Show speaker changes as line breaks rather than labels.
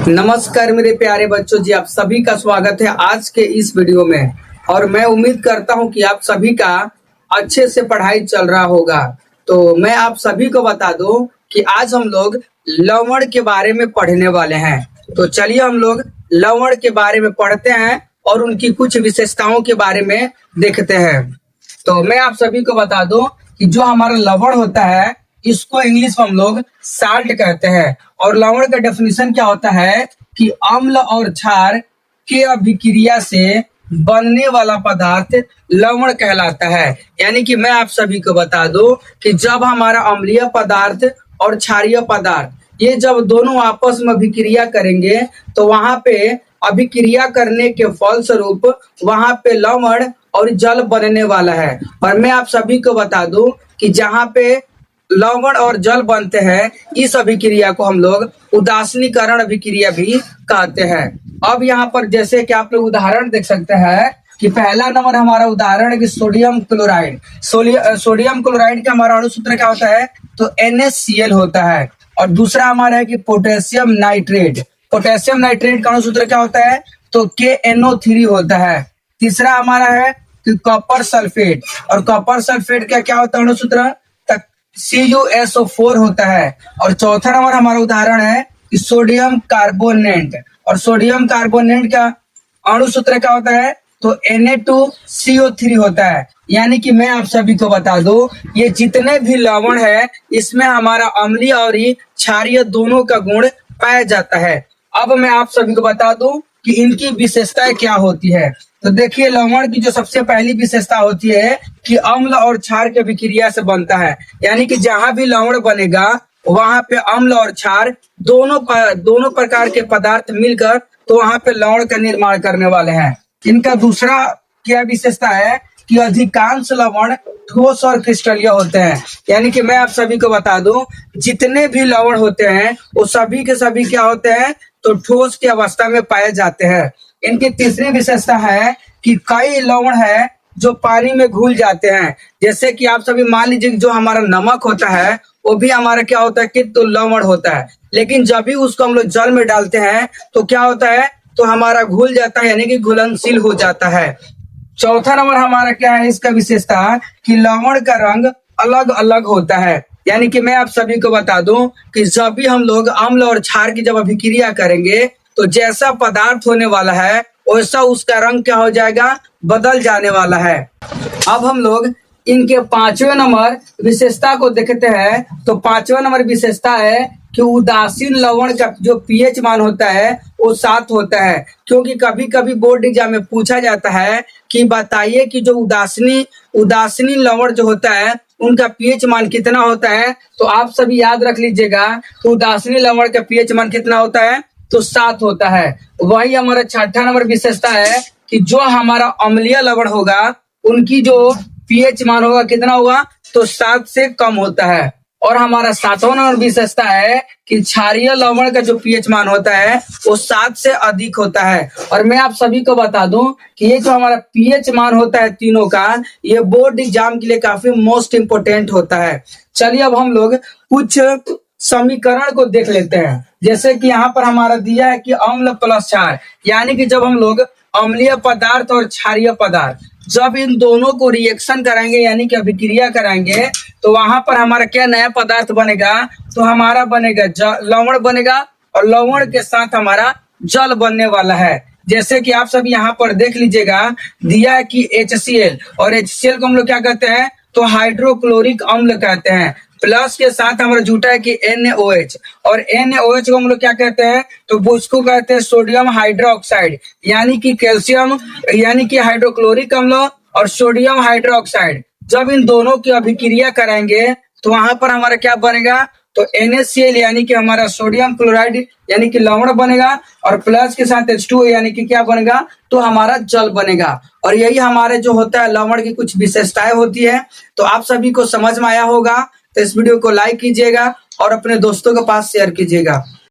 नमस्कार मेरे प्यारे बच्चों जी, आप सभी का स्वागत है आज के इस वीडियो में। और मैं उम्मीद करता हूं कि आप सभी का अच्छे से पढ़ाई चल रहा होगा। तो मैं आप सभी को बता दूं कि आज हम लोग लवण के बारे में पढ़ने वाले हैं। तो चलिए हम लोग लवण के बारे में पढ़ते हैं और उनकी कुछ विशेषताओं के बारे में देखते हैं। तो मैं आप सभी को बता दूं कि जो हमारा लवण होता है इसको इंग्लिश में हम लोग साल्ट कहते हैं। और लवण का डेफिनेशन क्या होता है कि अम्ल और क्षार के अभिक्रिया से बनने वाला पदार्थ लवण कहलाता है। यानी कि मैं आप सभी को बता दूं कि जब हमारा अम्लीय पदार्थ और क्षारीय पदार्थ ये जब दोनों आपस में अभिक्रिया करेंगे तो वहां पे अभिक्रिया करने के फलस्वरूप वहां पे लवण और जल बनने वाला है। और मैं आप सभी को बता दूं कि जहां पे लवण और जल बनते हैं इस अभिक्रिया को हम लोग उदासीनीकरण अभिक्रिया भी कहते हैं। अब यहाँ पर जैसे कि आप लोग उदाहरण देख सकते हैं कि पहला नंबर हमारा उदाहरण है कि सोडियम क्लोराइड। सोडियम क्लोराइड का हमारा अणुसूत्र क्या होता है तो NaCl होता है। और दूसरा हमारा है कि पोटेशियम नाइट्रेट। पोटेशियम नाइट्रेट का अणुसूत्र क्या होता है तो KNO3 होता है। तीसरा हमारा है कि कॉपर सल्फेट। और कॉपर सल्फेट का क्या होता है अणुसूत्र CuSO4 होता है। और चौथा नंबर हमारा उदाहरण है कि सोडियम कार्बोनेट। और सोडियम कार्बोनेट का अणुसूत्र क्या होता है तो Na2CO3 होता है। यानी कि मैं आप सभी को बता दूं ये जितने भी लवण है इसमें हमारा अम्लीय और क्षारीय दोनों का गुण पाया जाता है। अब मैं आप सभी को बता दूं कि इनकी विशेषताएं क्या होती है। तो देखिए लवण की जो सबसे पहली विशेषता होती है कि अम्ल और क्षार के विक्रिया से बनता है। यानी कि जहां भी लवण बनेगा वहां पे अम्ल और क्षार दोनों प्रकार के पदार्थ मिलकर तो वहां पे लवण का निर्माण करने वाले हैं। इनका दूसरा क्या विशेषता है कि अधिकांश लवण ठोस और क्रिस्टलीय होते हैं। यानी कि मैं आप सभी को बता दूं जितने भी लवण होते हैं वो सभी के सभी क्या होते हैं तो ठोस की अवस्था में पाए जाते हैं। इनकी तीसरी विशेषता है कि कई लवण है जो पानी में घुल जाते हैं। जैसे कि आप सभी मान लीजिए जो हमारा नमक होता है वो भी हमारा क्या होता है कि तो लवण होता है। लेकिन जब भी उसको हम लोग जल में डालते हैं तो क्या होता है तो हमारा घुल जाता है यानी कि घुलनशील हो जाता है। चौथा नंबर हमारा क्या है इसका विशेषता कि लवण का रंग अलग अलग होता है। यानी कि मैं आप सभी को बता दूं कि जब भी हम लोग अम्ल और क्षार की जब अभिक्रिया करेंगे तो जैसा पदार्थ होने वाला है वैसा उसका रंग क्या हो जाएगा बदल जाने वाला है। अब हम लोग इनके पांचवें नंबर विशेषता को देखते हैं। तो पांचवा नंबर विशेषता है कि उदासीन लवण का जो pH मान होता है वो 7 होता है। क्योंकि कभी कभी बोर्ड एग्जाम में पूछा जाता है कि बताइए कि जो उदासीन लवण जो होता है उनका pH मान कितना होता है। तो आप सभी याद रख लीजिएगा तो उदासीन लवण का pH मान कितना होता है तो 7 होता है। वही हमारा छठा नंबर विशेषता है कि जो हमारा अम्लीय लवण होगा उनकी जो pH मान होगा कितना होगा तो 7 से कम होता है। और हमारा सातवां नंबर विशेषता है कि क्षारीय लवण का जो pH मान होता है वो 7 से अधिक होता है। और मैं आप सभी को बता दूं कि ये जो हमारा pH मान होता है तीनों का ये बोर्ड एग्जाम के लिए काफी मोस्ट इम्पोर्टेंट होता है। चलिए अब हम लोग कुछ समीकरण को देख लेते हैं। जैसे कि यहाँ पर हमारा दिया है कि अम्ल प्लस क्षार। यानी कि जब हम लोग अम्लीय पदार्थ और क्षारीय पदार्थ जब इन दोनों को रिएक्शन कराएंगे यानी कि अभिक्रिया कराएंगे तो वहां पर हमारा क्या नया पदार्थ बनेगा तो हमारा बनेगा लवण बनेगा। और लवण के साथ हमारा जल बनने वाला है। जैसे कि आप सब यहाँ पर देख लीजिएगा दिया है कि HCl। और HCl को हम लोग क्या कहते हैं तो हाइड्रोक्लोरिक अम्ल कहते हैं। प्लस के साथ हमारा जुटा है कि NaOH। और NaOH को हम लोग क्या कहते हैं तो उसको कहते हैं सोडियम हाइड्रोक्साइड। यानी कि कैल्शियम यानी कि हाइड्रोक्लोरिक अम्ल और सोडियम हाइड्रोक्साइड जब इन दोनों की अभिक्रिया कराएंगे तो वहां पर हमारा क्या बनेगा तो NaCl यानी कि हमारा सोडियम क्लोराइड यानी कि लवण बनेगा। और प्लस के साथ H2O यानी कि क्या बनेगा तो हमारा जल बनेगा। और यही हमारे जो होता है लवण की कुछ विशेषताएं होती है। तो आप सभी को समझ में आया होगा तो इस वीडियो को लाइक कीजिएगा और अपने दोस्तों के पास शेयर कीजिएगा।